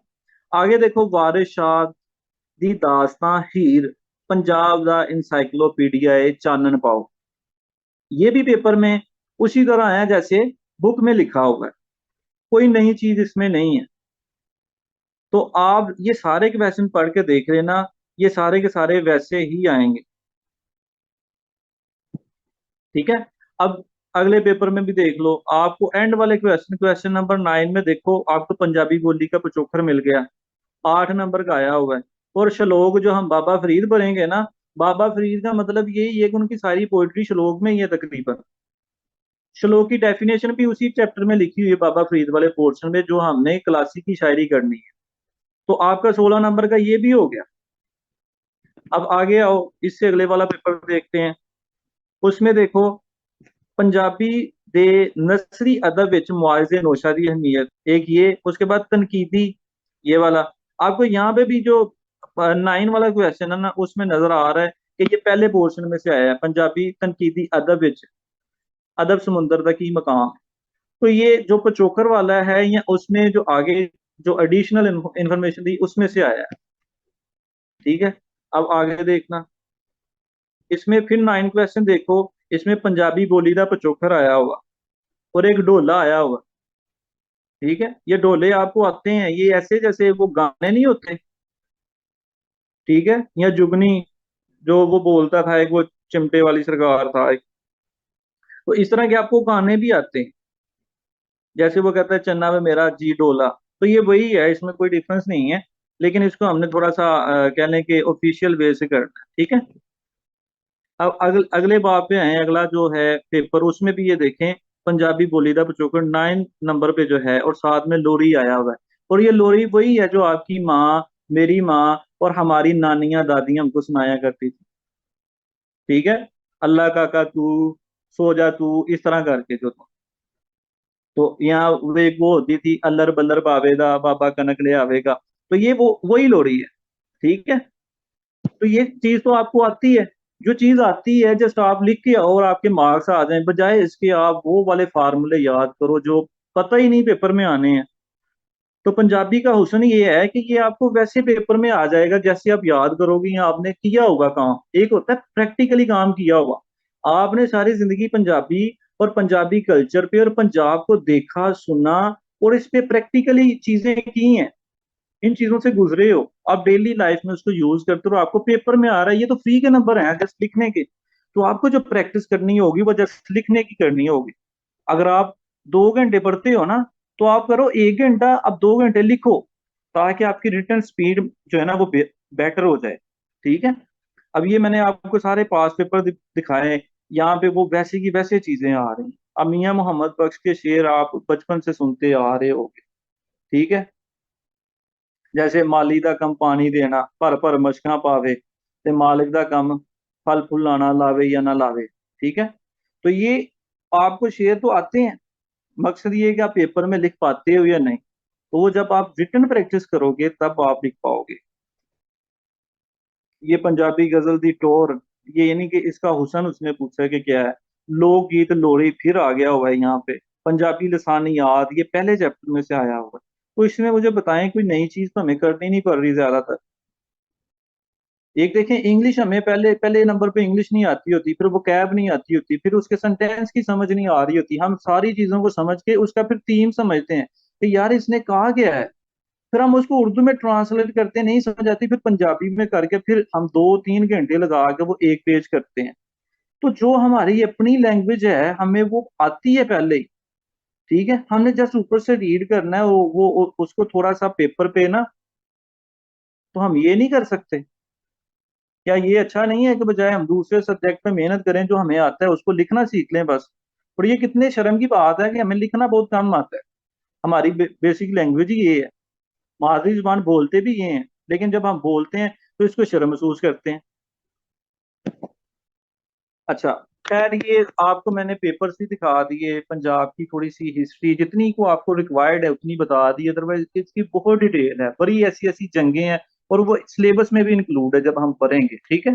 आगे देखो, वारिस शाह दी दास्तां हीर पंजाब दा इंसाइक्लोपीडिया ए चानन पाओ। ये भी पेपर में उसी तरह है जैसे बुक में लिखा हुआ है, कोई नई चीज इसमें नहीं है। तो आप ये सारे क्वेश्चन पढ़ के देख लेना, ये सारे के सारे वैसे ही आएंगे। ठीक है, अब अगले पेपर में भी देख लो, आपको एंड वाले क्वेश्चन, क्वेश्चन नंबर 9 में देखो, आपको पंजाबी बोली का पिछोकर मिल गया, 8 नंबर का आया हुआ है। और श्लोक जो हम बाबा फरीद पढ़ेंगे ना, बाबा फरीद का मतलब यही है कि उनकी सारी पोइट्री श्लोक में ही है तकरीबन। श्लोक की डेफिनेशन भी उसी चैप्टर में लिखी हुई है बाबा फरीद वाले पोर्शन में, जो हमने क्लासिक की शायरी करनी है। तो आपका 16 नंबर का ये भी हो गया। अब आगे आओ, इससे अगले वाला पेपर देखते हैं। उसमें देखो, पंजाबी दे नसरी अदब विच मुआवजे नोशा की अहमियत, एक ये, उसके बाद तनकीदी, ये वाला। आपको यहाँ पे भी जो 9 वाला क्वेश्चन है ना, उसमें नजर आ रहा है कि ये पहले पोर्शन में से आया है, पंजाबी तनकीदी अदब विच, अदब समुंदर का की मकाम। तो ये जो पचोकर वाला है, या उसमें जो आगे जो एडिशनल इंफॉर्मेशन दी उसमें से आया है। ठीक है, अब आगे देखना, इसमें फिर 9 क्वेश्चन देखो, इसमें पंजाबी बोली का पचोखर आया हुआ और एक ढोला आया हुआ। ठीक है, ये ढोले आपको आते हैं, ये ऐसे जैसे वो गाने नहीं होते, ठीक है, या जुगनी जो वो बोलता था, एक वो चिमटे वाली सरकार था एक, तो इस तरह के आपको गाने भी आते हैं, जैसे वो कहता है चन्ना में मेरा जी डोला। तो ये वही है, इसमें कोई डिफरेंस नहीं है, लेकिन इसको हमने थोड़ा सा कह लें कि ऑफिशियल वे से करना है। ठीक है, अब अगले बाब पे आए, अगला जो है पेपर, उसमें भी ये देखें, पंजाबी बोली का पिछोकड़ 9 नंबर पे जो है, और साथ में लोरी आया हुआ है। और ये लोरी वही है जो आपकी माँ, मेरी माँ और हमारी नानियां दादियां हमको सुनाया करती थी। ठीक है, अल्लाह काका तू, सो जा तू, इस तरह करके जो, तो यहाँ वो एक वो होती थी, अल्लर बल्लर बावेदा बाबा कनक ले आवेगा। तो ये वो वही लोरी है। ठीक है, तो ये चीज तो आपको आती है, जो चीज आती है जस्ट आप लिख के आओ और आपके मार्क्स आ जाएं, बजाय इसके आप वो वाले फार्मूले याद करो जो पता ही नहीं पेपर में आने हैं। तो पंजाबी का हुस्न ये है कि ये आपको वैसे पेपर में आ जाएगा जैसे आप याद करोगे, या आपने किया होगा काम, एक होता है प्रैक्टिकली काम किया होगा, आपने सारी जिंदगी पंजाबी और पंजाबी कल्चर पे और पंजाब को देखा सुना और इस पे प्रैक्टिकली चीजें की हैं। इन चीजों से गुजरे हो, आप डेली लाइफ में उसको यूज करते हो, आपको पेपर में आ रहा है, ये तो फ्री के नंबर हैं जस्ट लिखने के। तो आपको जो प्रैक्टिस करनी होगी वो जस्ट लिखने की करनी होगी। अगर आप 2 घंटे पढ़ते हो ना, तो आप करो 1 घंटा, अब 2 घंटे लिखो, ताकि आपकी रिटर्न स्पीड जो है ना वो बेटर हो जाए। ठीक है। अब ये मैंने आपको सारे पास पेपर दिखाए, यहाँ पे वो वैसे की वैसे चीजें आ रही हैं। अब मियां मोहम्मद बख्श के शेर आप बचपन से सुनते आ रहे होगे। ठीक है। जैसे माली दा कम पानी देना, भर भर मशकां पावे, ते मालिक दा कम फल फुलाना, लावे या ना लावे। ठीक है। तो ये आपको शेर तो आते हैं, मकसद ये है कि आप पेपर में लिख पाते हो या नहीं। तो वो जब आप रिटन प्रैक्टिस करोगे तब आप लिख पाओगे। ये पंजाबी गजल दी टोर, ये यानी कि इसका हुसन उसने पूछा कि क्या है। लोक गीत लोरी फिर आ गया हुआ है यहाँ पे। पंजाबी लसानी याद, ये पहले चैप्टर में से आया हुआ है। तो इसमें मुझे बताएं, कोई नई चीज तो हमें करनी नहीं पड़ रही ज्यादातर। एक देखें, इंग्लिश हमें पहले पहले नंबर पे इंग्लिश नहीं आती होती, फिर वो कैब नहीं आती होती, फिर उसके सेंटेंस की समझ नहीं आ रही होती। हम सारी चीजों को समझ के उसका फिर थीम समझते हैं कि यार इसने कहा क्या है। फिर हम उसको उर्दू में ट्रांसलेट करते नहीं समझ आती, फिर पंजाबी में करके फिर हम 2-3 घंटे लगा के वो एक पेज करते हैं। तो जो हमारी अपनी लैंग्वेज है हमें वो आती है पहले ही। ठीक है, हमने जस्ट ऊपर से रीड करना है, उसको थोड़ा सा पेपर पे ना। तो हम ये नहीं कर सकते? क्या ये अच्छा नहीं है कि बजाय हम दूसरे सब्जेक्ट पे मेहनत करें, जो हमें आता है उसको लिखना सीख लें बस। और ये कितने शर्म की बात है कि हमें लिखना बहुत कम आता है। हमारी बेसिक लैंग्वेज ही ये है, मादरी जुबान बोलते भी ये हैं, लेकिन जब हम बोलते हैं तो इसको शर्म महसूस करते हैं। अच्छा, खैर ये आपको मैंने पेपर्स भी दिखा दिए, पंजाब की थोड़ी सी हिस्ट्री जितनी को आपको रिक्वायर्ड है उतनी बता दी, अदरवाइज इसकी बहुत डिटेल है, बड़ी ऐसी ऐसी जंगें हैं। और वो सिलेबस में भी इंक्लूड है जब हम पढ़ेंगे। ठीक है।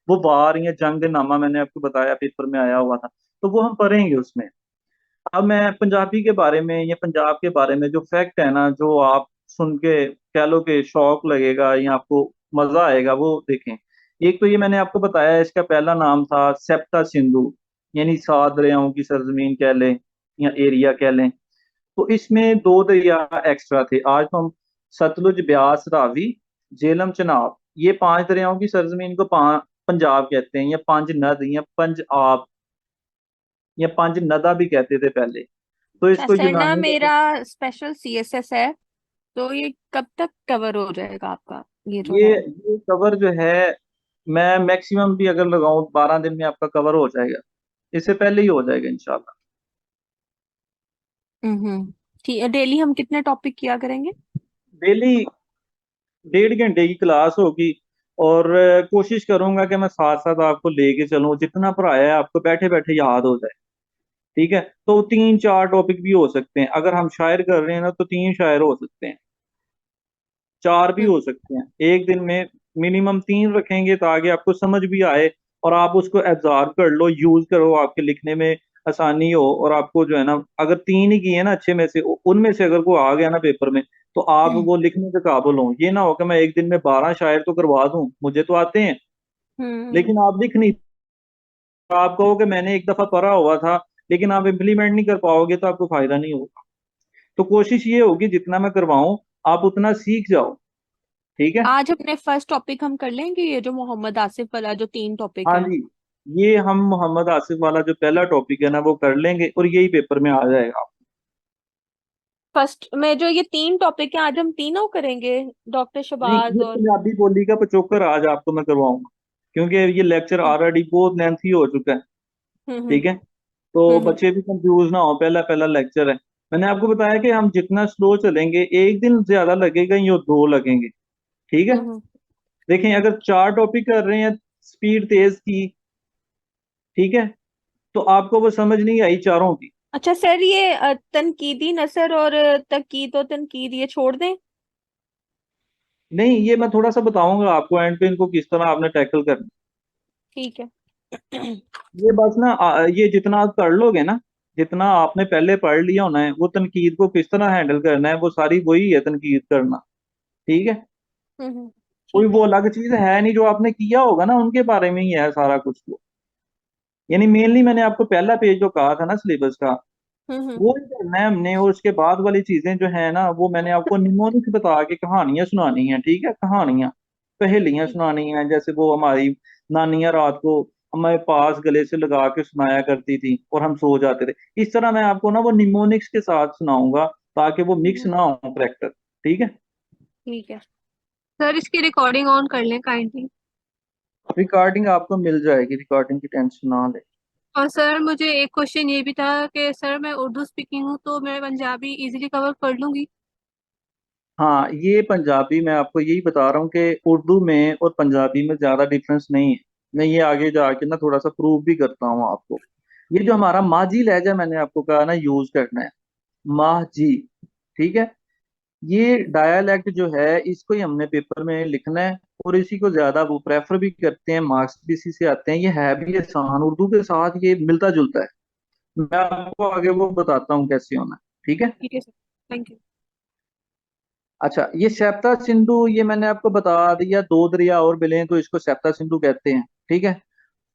वो वार या जंग नामा मैंने आपको बताया पेपर में आया हुआ था, तो वो हम पढ़ेंगे उसमें। अब मैं पंजाबी के बारे में या पंजाब के बारे में जो फैक्ट है ना, जो आप सुन के कह लो कि शौक लगेगा या आपको मजा आएगा, वो देखें। एक तो ये मैंने आपको बताया, इसका पहला नाम था सेप्टा सिंधु, यानी 7 दरियाओं की सरजमीन कह लें या एरिया कह लें। तो इसमें 2 दरिया एक्स्ट्रा थे। आज तो हम सतलुज, ब्यास, रावी, झेलम, चनाब, ये 5 दरियाओं की सरजमीन को पंजाब कहते हैं, या पंज नद या पंज आब या पंज नदा भी कहते थे पहले। तो अच्छा इसको सर ना, यूनानी में मेरा स्पेशल सीएसएस है, तो ये कब तक कवर हो जाएगा आपका, ये जो ये है? ये कवर जो है, मैं मैक्सिमम भी अगर लगाऊं 12 दिन में आपका कवर हो जाएगा। इससे पहले ही हो जाएगा इंशाल्लाह। ठीक है। डेली हम कितने टॉपिक किया करेंगे? डेली 1.5 घंटे की क्लास होगी। और कोशिश करूंगा कि मैं साथ साथ आपको लेके चलूं, जितना पढ़ाया है आपको बैठे बैठे याद हो जाए। ठीक है। तो 3-4 टॉपिक भी हो सकते हैं, अगर हम शायर कर रहे हैं ना तो 3 शायर हो सकते हैं, 4 भी हम्म हो सकते हैं। एक दिन में मिनिमम 3 रखेंगे ताकि आपको समझ भी आए, और आप उसको एब्जॉर्ब कर लो, यूज करो, आपके लिखने में आसानी हो। और आपको जो है ना, अगर 3 ही किए ना अच्छे में से, उनमें से अगर कोई आ गया ना पेपर में, तो आप वो लिखने के काबिल हो। ये ना हो कि मैं एक दिन में 12 शायर तो करवा दूं, मुझे तो आते हैं, हम्म लेकिन आप लिख नहीं। तो आप कहो कि मैंने एक दफा पढ़ा हुआ था, लेकिन आप इम्प्लीमेंट नहीं कर पाओगे तो आपको फायदा नहीं होगा। तो कोशिश ये होगी जितना मैं करवाऊं आप उतना सीख जाओ। ठीक है। आज अपने फर्स्ट टॉपिक हम कर लेंगे, ये जो मोहम्मद आसिफ वाला जो 3 टॉपिक हाँ है। जी, ये हम मोहम्मद आसिफ वाला जो पहला टॉपिक है ना वो कर लेंगे, और यही पेपर में आ जाएगा। फर्स्ट में जो ये 3 टॉपिक है, आज हम तीनों करेंगे, डॉक्टर नहीं, शबाज ये और पंजाबी बोली का पिछोकर आज आपको मैं करवाऊंगा, क्योंकि ये लेक्चर हम्म ऑलरेडी बहुत लेंथी हो चुका है। हम्म ठीक है। तो हम्म बच्चे भी कंफ्यूज ना हो, पहला पहला लेक्चर है। मैंने आपको बताया कि हम जितना स्लो चलेंगे, एक दिन ज्यादा लगेगा या 2 लगेंगे। ठीक है। हम्म। देखें, अगर 4 टॉपिक कर रहे हैं, स्पीड तेज की, ठीक है, तो आपको वो समझ नहीं आई चारों की। अच्छा सर, ये तनकीदी नसर और तकीद और तनकीद ये छोड़ दें? नहीं, ये मैं थोड़ा सा बताऊंगा आपको एंड पे इनको किस तरह आपने टैकल करना। ठीक है। ये बस ना ये जितना आप पढ़ लोगे ना, जितना आपने पहले पढ़ लिया होना है, वो तनकीद को किस तरह हैंडल करना है वो सारी वही है तनकीद करना। ठीक है। कोई ठीक है। वो अलग चीज है नहीं, जो आपने किया होगा ना उनके बारे में ही है सारा कुछ। वो यानी मेनली मैंने आपको पहला पेज जो कहा था ना सिलेबस का, वो ही करना है हमने। और उसके बाद वाली चीजें जो है ना, वो मैंने आपको निमोनिक बता के कहानियां सुनानी है, ठीक है, कहानियां, पहेलियां ठीक सुनानी है, जैसे वो हमारी नानियां रात को हमारे पास गले से लगा के सुनाया करती थी और हम सो जाते थे। इस तरह मैं आपको ना वो निमोनिक्स के साथ सुनाऊंगा, ताकि वो मिक्स हम्म, ना हो करेक्टर। ठीक है। ठीक है। सर इसकी रिकॉर्डिंग ऑन कर लें काइंडली। रिकॉर्डिंग आपको मिल जाएगी, रिकॉर्डिंग की टेंशन ना ले। और सर मुझे एक क्वेश्चन ये भी था कि सर मैं उर्दू स्पीकिंग हूँ तो मैं पंजाबी इजीली कवर कर लूंगी। हाँ, ये पंजाबी मैं आपको यही बता रहा हूँ कि उर्दू में और पंजाबी में ज्यादा डिफरेंस नहीं है। मैं ये आगे जाके ना थोड़ा सा प्रूव भी करता हूँ आपको। ये जो हमारा माजी लहजा मैंने आपको कहा ना यूज करना है, माजी, ठीक है। ये डायलैक्ट जो है इसको ही हमने पेपर में लिखना है, और इसी को ज्यादा वो प्रेफर भी करते हैं, मार्क्स भी इसी से आते हैं। ये है भी आसान, उर्दू के साथ ये मिलता जुलता है। मैं आपको आगे वो बताता हूँ कैसे होना है, ठीक है। ठीक है सर, थैंक यू। अच्छा, ये सैप्ता सिंधु ये मैंने आपको बता दिया, दो दरिया और मिले तो इसको सैप्ता सिंधु कहते हैं, ठीक है।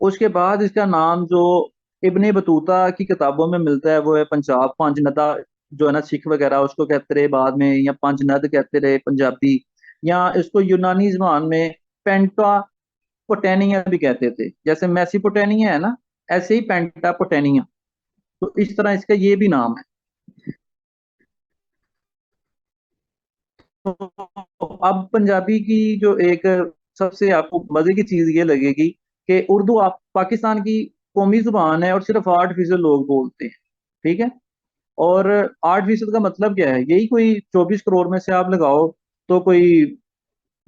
उसके बाद इसका नाम जो इब्ने बतूता की किताबों में मिलता है वो है पंजाब पंज नदा, जो है ना सिख वगैरह उसको कहते रहे बाद में, या पंज नद कहते रहे पंजाबी, या इसको यूनानी जबान में पेंटा पोटेनिया भी कहते थे। जैसे मेसिपोटेनिया है ना, ऐसे ही पेंटा पोटेनिया, तो इस तरह इसका ये भी नाम है। तो अब पंजाबी की जो एक सबसे आपको मजे की चीज ये लगेगी कि उर्दू आप पाकिस्तान की कौमी जुबान है और सिर्फ 8% लोग बोलते हैं, ठीक है। और 8% का मतलब क्या है, यही कोई 24 करोड़ में से आप लगाओ तो कोई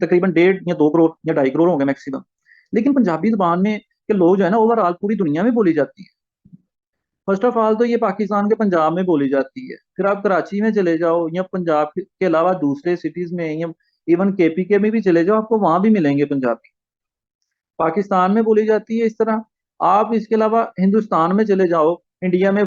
तकरीबन 1.5 या 2 करोड़ या 2.5 करोड़ होंगे मैक्सिमम। लेकिन पंजाबी जुबान में के लोग जो है ना ओवरऑल पूरी दुनिया में बोली जाती है। फर्स्ट ऑफ ऑल तो ये पाकिस्तान के पंजाब में बोली जाती है, फिर आप कराची में चले जाओ या पंजाब के अलावा दूसरे सिटीज में या इवन केपीके में भी चले जाओ, आपको वहां भी मिलेंगे पंजाबी। पाकिस्तान में बोली जाती है इस तरह। आप इसके अलावा हिंदुस्तान में चले जाओ, इंडिया में